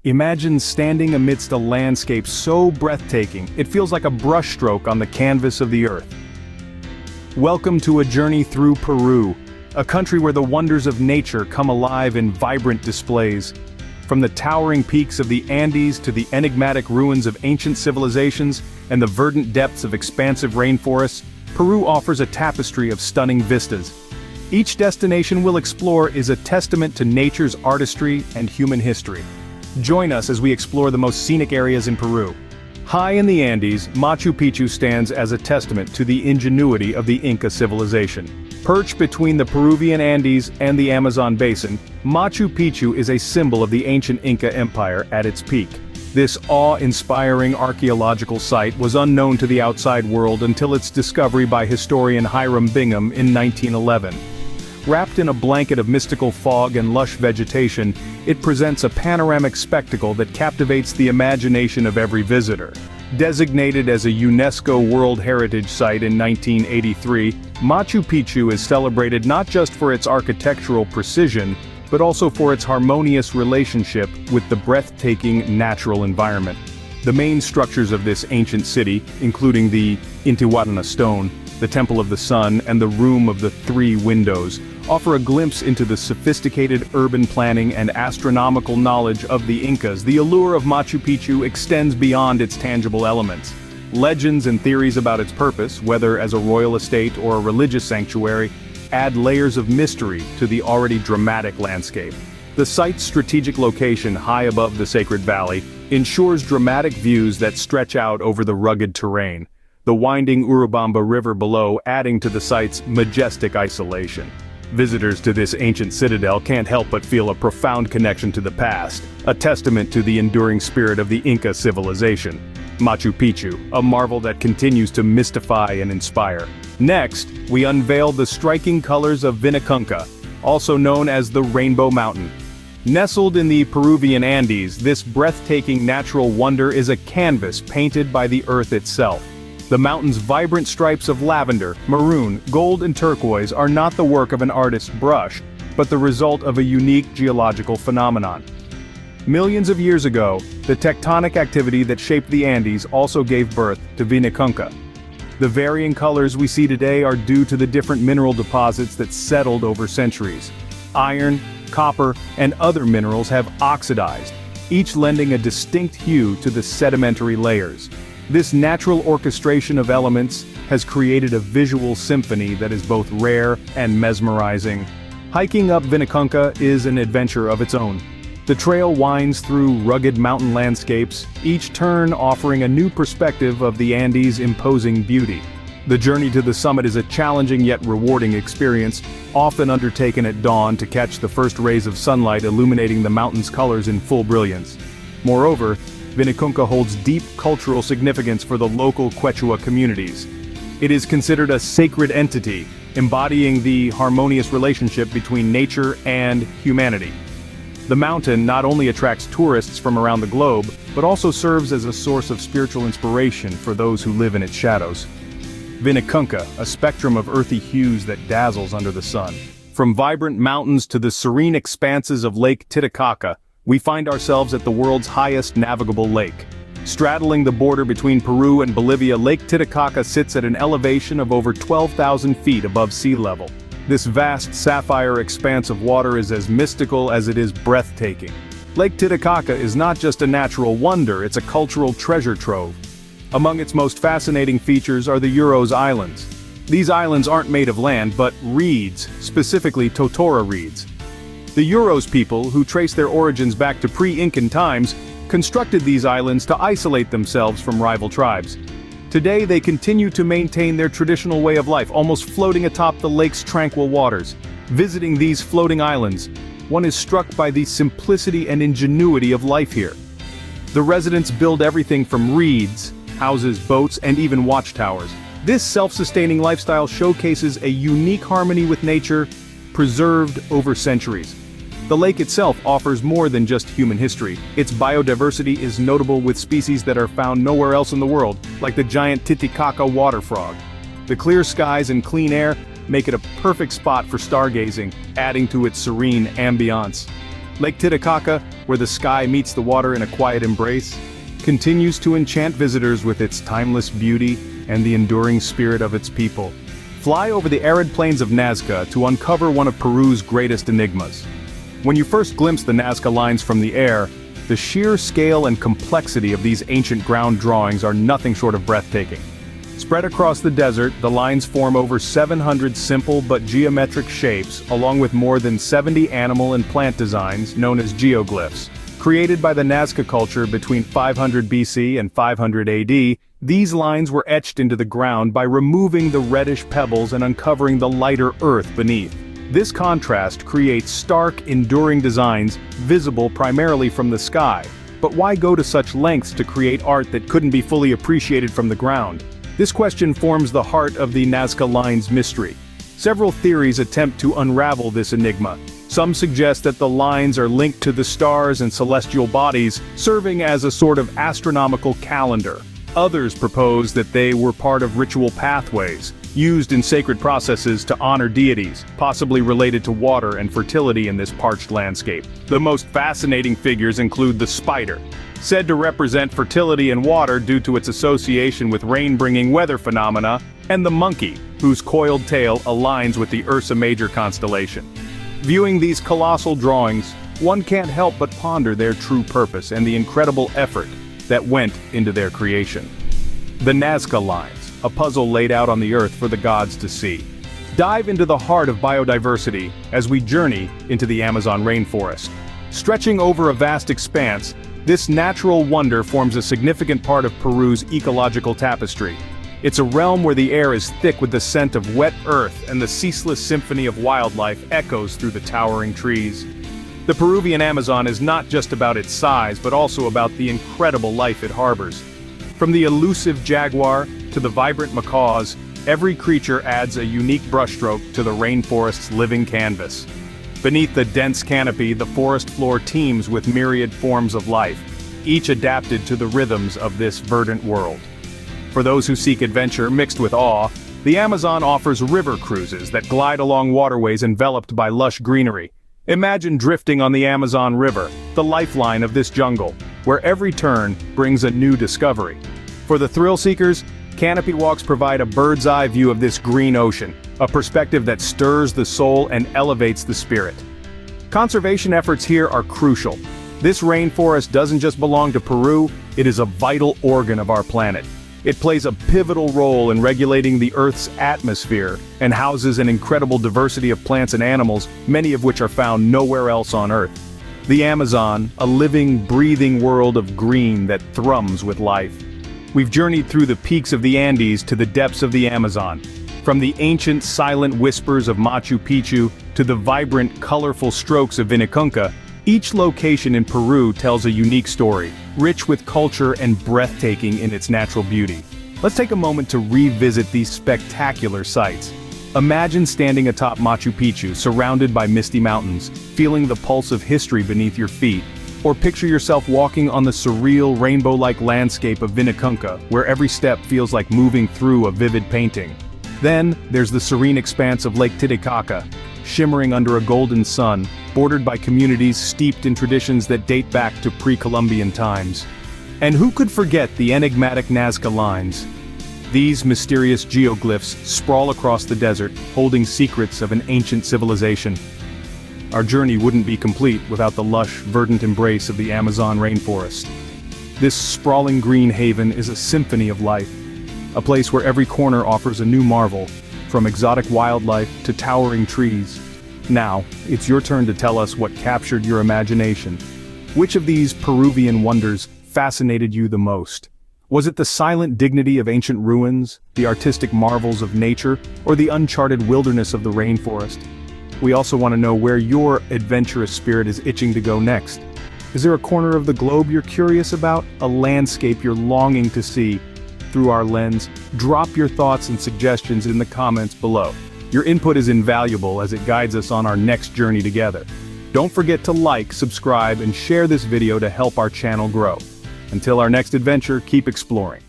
Imagine standing amidst a landscape so breathtaking, it feels like a brushstroke on the canvas of the earth. Welcome to a journey through Peru, a country where the wonders of nature come alive in vibrant displays. From the towering peaks of the Andes to the enigmatic ruins of ancient civilizations and the verdant depths of expansive rainforests, Peru offers a tapestry of stunning vistas. Each destination we'll explore is a testament to nature's artistry and human history. Join us as we explore the most scenic areas in Peru. High in the Andes, Machu Picchu stands as a testament to the ingenuity of the Inca civilization. Perched between the Peruvian Andes and the Amazon basin, Machu Picchu is a symbol of the ancient Inca Empire at its peak. This awe-inspiring archaeological site was unknown to the outside world until its discovery by historian Hiram Bingham in 1911. Wrapped in a blanket of mystical fog and lush vegetation, it presents a panoramic spectacle that captivates the imagination of every visitor. Designated as a UNESCO World Heritage Site in 1983, Machu Picchu is celebrated not just for its architectural precision, but also for its harmonious relationship with the breathtaking natural environment. The main structures of this ancient city, including the Intihuatana Stone, the Temple of the Sun, and the Room of the Three Windows, offer a glimpse into the sophisticated urban planning and astronomical knowledge of the Incas. The allure of Machu Picchu extends beyond its tangible elements. Legends and theories about its purpose, whether as a royal estate or a religious sanctuary, add layers of mystery to the already dramatic landscape. The site's strategic location high above the sacred valley ensures dramatic views that stretch out over the rugged terrain, the winding Urubamba River below adding to the site's majestic isolation. Visitors to this ancient citadel can't help but feel a profound connection to the past, a testament to the enduring spirit of the Inca civilization. Machu Picchu, a marvel that continues to mystify and inspire. Next, we unveil the striking colors of Vinicunca, also known as the Rainbow Mountain. Nestled in the Peruvian Andes, this breathtaking natural wonder is a canvas painted by the earth itself. The mountain's vibrant stripes of lavender, maroon, gold and turquoise are not the work of an artist's brush, but the result of a unique geological phenomenon. Millions of years ago, the tectonic activity that shaped the Andes also gave birth to Vinicunca. The varying colors we see today are due to the different mineral deposits that settled over centuries. Iron, copper, and other minerals have oxidized, each lending a distinct hue to the sedimentary layers. This natural orchestration of elements has created a visual symphony that is both rare and mesmerizing. Hiking up Vinicunca is an adventure of its own. The trail winds through rugged mountain landscapes, each turn offering a new perspective of the Andes' imposing beauty. The journey to the summit is a challenging yet rewarding experience, often undertaken at dawn to catch the first rays of sunlight illuminating the mountain's colors in full brilliance. Moreover, Vinicunca holds deep cultural significance for the local Quechua communities. It is considered a sacred entity, embodying the harmonious relationship between nature and humanity. The mountain not only attracts tourists from around the globe, but also serves as a source of spiritual inspiration for those who live in its shadows. Vinicunca, a spectrum of earthy hues that dazzles under the sun. From vibrant mountains to the serene expanses of Lake Titicaca, we find ourselves at the world's highest navigable lake. Straddling the border between Peru and Bolivia, Lake Titicaca sits at an elevation of over 12,000 feet above sea level. This vast sapphire expanse of water is as mystical as it is breathtaking. Lake Titicaca is not just a natural wonder, it's a cultural treasure trove. Among its most fascinating features are the Uros Islands. These islands aren't made of land, but reeds, specifically totora reeds. The Uros people, who trace their origins back to pre-Incan times, constructed these islands to isolate themselves from rival tribes. Today they continue to maintain their traditional way of life, almost floating atop the lake's tranquil waters. Visiting these floating islands, one is struck by the simplicity and ingenuity of life here. The residents build everything from reeds, houses, boats, and even watchtowers. This self-sustaining lifestyle showcases a unique harmony with nature, preserved over centuries. The lake itself offers more than just human history. Its biodiversity is notable with species that are found nowhere else in the world, like the giant Titicaca water frog. The clear skies and clean air make it a perfect spot for stargazing, adding to its serene ambiance. Lake Titicaca, where the sky meets the water in a quiet embrace, continues to enchant visitors with its timeless beauty and the enduring spirit of its people. Fly over the arid plains of Nazca to uncover one of Peru's greatest enigmas. When you first glimpse the Nazca Lines from the air, the sheer scale and complexity of these ancient ground drawings are nothing short of breathtaking. Spread across the desert, the lines form over 700 simple but geometric shapes, along with more than 70 animal and plant designs known as geoglyphs. Created by the Nazca culture between 500 BC and 500 AD, these lines were etched into the ground by removing the reddish pebbles and uncovering the lighter earth beneath. This contrast creates stark, enduring designs visible primarily from the sky. But why go to such lengths to create art that couldn't be fully appreciated from the ground? This question forms the heart of the Nazca Lines mystery. Several theories attempt to unravel this enigma. Some suggest that the lines are linked to the stars and celestial bodies, serving as a sort of astronomical calendar. Others propose that they were part of ritual pathways, used in sacred processes to honor deities, possibly related to water and fertility in this parched landscape. The most fascinating figures include the spider, said to represent fertility and water due to its association with rain-bringing weather phenomena, and the monkey, whose coiled tail aligns with the Ursa Major constellation. Viewing these colossal drawings, one can't help but ponder their true purpose and the incredible effort that went into their creation. The Nazca Lines, a puzzle laid out on the earth for the gods to see. Dive into the heart of biodiversity as we journey into the Amazon rainforest. Stretching over a vast expanse, this natural wonder forms a significant part of Peru's ecological tapestry. It's a realm where the air is thick with the scent of wet earth and the ceaseless symphony of wildlife echoes through the towering trees. The Peruvian Amazon is not just about its size, but also about the incredible life it harbors. From the elusive jaguar to the vibrant macaws, every creature adds a unique brushstroke to the rainforest's living canvas. Beneath the dense canopy, the forest floor teems with myriad forms of life, each adapted to the rhythms of this verdant world. For those who seek adventure mixed with awe, the Amazon offers river cruises that glide along waterways enveloped by lush greenery. Imagine drifting on the Amazon River, the lifeline of this jungle, where every turn brings a new discovery. For the thrill seekers, canopy walks provide a bird's-eye view of this green ocean, a perspective that stirs the soul and elevates the spirit. Conservation efforts here are crucial. This rainforest doesn't just belong to Peru, it is a vital organ of our planet. It plays a pivotal role in regulating the Earth's atmosphere and houses an incredible diversity of plants and animals, many of which are found nowhere else on Earth. The Amazon, a living, breathing world of green that thrums with life. We've journeyed through the peaks of the Andes to the depths of the Amazon. From the ancient, silent whispers of Machu Picchu to the vibrant, colorful strokes of Vinicunca, each location in Peru tells a unique story, rich with culture and breathtaking in its natural beauty. Let's take a moment to revisit these spectacular sights. Imagine standing atop Machu Picchu, surrounded by misty mountains, feeling the pulse of history beneath your feet. Or picture yourself walking on the surreal, rainbow-like landscape of Vinicunca, where every step feels like moving through a vivid painting. Then, there's the serene expanse of Lake Titicaca, shimmering under a golden sun, bordered by communities steeped in traditions that date back to pre-Columbian times. And who could forget the enigmatic Nazca Lines? These mysterious geoglyphs sprawl across the desert, holding secrets of an ancient civilization. Our journey wouldn't be complete without the lush, verdant embrace of the Amazon rainforest. This sprawling green haven is a symphony of life, a place where every corner offers a new marvel, from exotic wildlife to towering trees. Now, it's your turn to tell us what captured your imagination. Which of these Peruvian wonders fascinated you the most? Was it the silent dignity of ancient ruins, the artistic marvels of nature, or the uncharted wilderness of the rainforest? We also want to know where your adventurous spirit is itching to go next. Is there a corner of the globe you're curious about, a landscape you're longing to see through our lens? Drop your thoughts and suggestions in the comments below. Your input is invaluable as it guides us on our next journey together. Don't forget to like, subscribe, and share this video to help our channel grow. Until our next adventure, keep exploring.